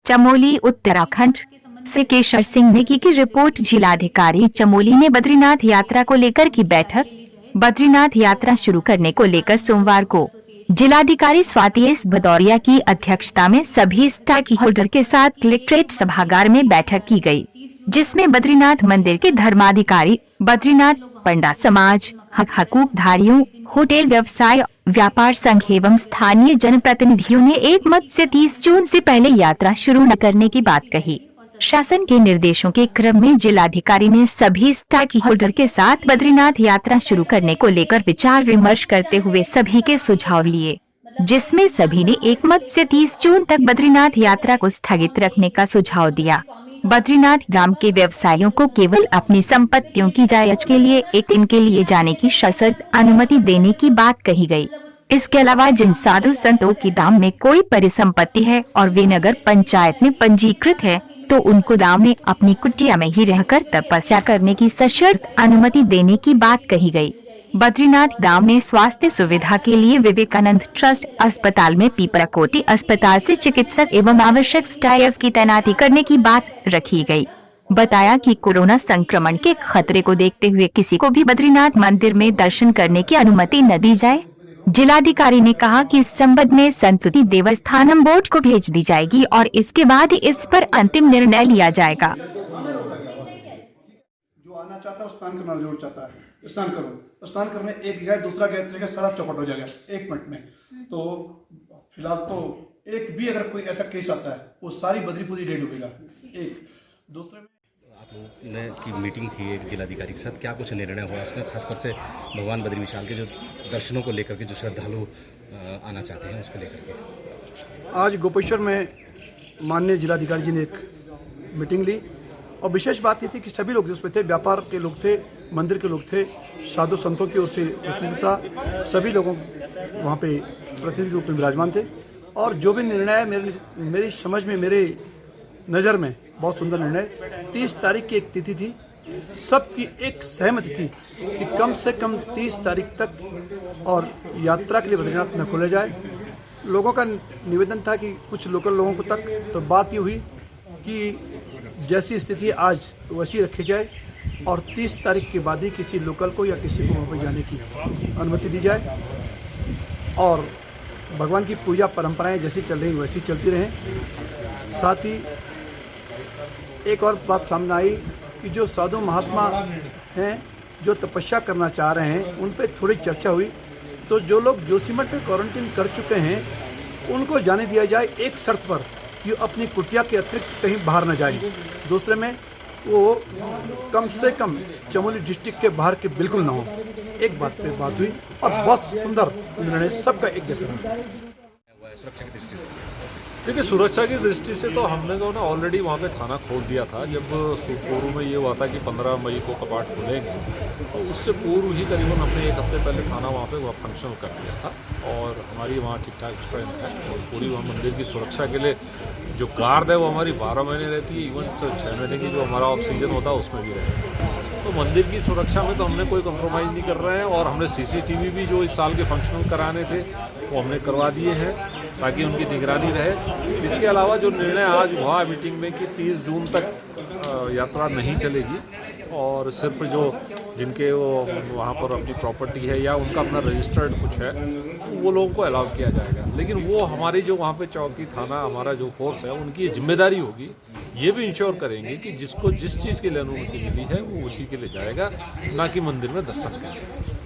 चमोली उत्तराखंड से केशर सिंह नेगी की रिपोर्ट। जिलाधिकारी चमोली ने बद्रीनाथ यात्रा को लेकर की बैठक। बद्रीनाथ यात्रा शुरू करने को लेकर सोमवार को जिलाधिकारी स्वाति एस भदौरिया की अध्यक्षता में सभी स्टेक होल्डर के साथ कलेक्ट्रेट सभागार में बैठक की गई, जिसमें बद्रीनाथ मंदिर के धर्माधिकारी, बद्रीनाथ पंडा समाज, हकूकधारियों, होटल व्यवसाय व्यापार संघ एवं स्थानीय जनप्रतिनिधियों ने एक मत से 30 जून से पहले यात्रा शुरू न करने की बात कही। शासन के निर्देशों के क्रम में जिलाधिकारी ने सभी स्टेक होल्डर के साथ बद्रीनाथ यात्रा शुरू करने को लेकर विचार विमर्श करते हुए सभी के सुझाव लिए, जिसमें सभी ने एक मत से 30 जून तक बद्रीनाथ यात्रा को स्थगित रखने का सुझाव दिया। बद्रीनाथ धाम के व्यवसायियों को केवल अपनी संपत्तियों की जायज के लिए एक दिन के लिए जाने की सशर्त अनुमति देने की बात कही गई। इसके अलावा जिन साधु संतों की धाम में कोई परिसंपत्ति है और वे नगर पंचायत में पंजीकृत है, तो उनको धाम में अपनी कुटिया में ही रहकर तपस्या करने की सशर्त अनुमति देने की बात कही गई। बद्रीनाथ धाम में स्वास्थ्य सुविधा के लिए विवेकानंद ट्रस्ट अस्पताल में पीपराकोटी अस्पताल से चिकित्सक एवं आवश्यक स्टाफ की तैनाती करने की बात रखी गई। बताया कि कोरोना संक्रमण के खतरे को देखते हुए किसी को भी बद्रीनाथ मंदिर में दर्शन करने की अनुमति न दी जाए। जिलाधिकारी ने कहा कि इस संबंध में संतुति देवस्थानम बोर्ड को भेज दी जाएगी और इसके बाद इस पर अंतिम निर्णय लिया जाएगा। जो आना चाहता है स्नान करना जरूर चाहता है, स्नान करो, स्नान करने एक गया दूसरा गया तीसरा सारा चौपट हो जाएगा 1 मिनट में। तो फिलहाल तो एक भी अगर कोई ऐसा केस आता है वो सारी बद्री पूरी रेड होगा। एक दूसरे में आप लोगों ने की मीटिंग थी एक जिलाधिकारी के साथ, क्या कुछ निर्णय हुआ उसमें, खासकर से भगवान बद्री विशाल के जो दर्शनों को लेकर के जो श्रद्धालु आना चाहते हैं उसको लेकर के? आज गोपेश्वर में माननीय जिलाधिकारी जी ने एक मीटिंग ली और विशेष बात ये थी कि सभी लोग जिसमें थे, व्यापार के लोग थे, मंदिर के लोग थे, साधु संतों की ओर से प्रतिनिधि था, सभी लोगों वहाँ पे प्रतिनिधि के रूप में विराजमान थे। और जो भी निर्णय मेरी समझ में, मेरे नज़र में बहुत सुंदर निर्णय। 30 तारीख की एक तिथि थी, सबकी एक सहमति थी कि कम से कम 30 तारीख तक और यात्रा के लिए बद्रीनाथ न खोले जाए। लोगों का निवेदन था कि कुछ लोकल लोगों को तक, तो बात ये हुई कि जैसी स्थिति आज वैसी रखी जाए और 30 तारीख के बाद ही किसी लोकल को या किसी को वहाँ पर जाने की अनुमति दी जाए और भगवान की पूजा परंपराएं जैसी चल रही वैसी चलती रहें। साथ ही एक और बात सामने आई कि जो साधु महात्मा हैं जो तपस्या करना चाह रहे हैं उन पर थोड़ी चर्चा हुई, तो जो लोग जोशीमठ में क्वारंटीन कर चुके हैं उनको जाने दिया जाए एक शर्त पर कि अपनी कुटिया के अतिरिक्त कहीं बाहर न जाए। दूसरे में वो कम से कम चमोली डिस्ट्रिक्ट के बाहर के बिल्कुल ना हो। एक बात पे बात हुई और बहुत सुंदर निर्णय सबका एक जैसा रहा। देखिए, सुरक्षा की दृष्टि से तो हमने तो ना ऑलरेडी वहाँ पे थाना खोल दिया था। जब पूर्व में ये हुआ था कि 15 मई को कपाट खुलेंगे, तो उससे पूर्व ही करीबन हमने 1 हफ्ते पहले थाना वहाँ पे फंक्शनल कर दिया था और हमारी वहाँ ठीक ठाक स्ट्रेंथ है और पूरी वहाँ मंदिर की सुरक्षा के लिए जो गार्ड है वो हमारी 12 महीने रहती है। इवन 6 महीने की जो हमारा ऑफ सीजन होता है उसमें भी रहती है। तो मंदिर की सुरक्षा में तो हमने कोई कम्प्रोमाइज़ नहीं कर रहे हैं और हमने CCTV भी जो इस साल के फंक्शनल कराने थे वो हमने करवा दिए हैं ताकि उनकी निगरानी रहे। इसके अलावा जो निर्णय आज हुआ मीटिंग में कि 30 जून तक यात्रा नहीं चलेगी और सिर्फ जो जिनके वो वहाँ पर अपनी प्रॉपर्टी है या उनका अपना रजिस्टर्ड कुछ है वो लोगों को अलाउ किया जाएगा। लेकिन वो हमारी जो वहाँ पे चौकी थाना हमारा जो फोर्स है उनकी जिम्मेदारी होगी, ये भी इंश्योर करेंगे कि जिसको जिस चीज़ के लिए अनुमति मिली है वो उसी के लिए जाएगा, ना कि मंदिर में दर्शन करेगा।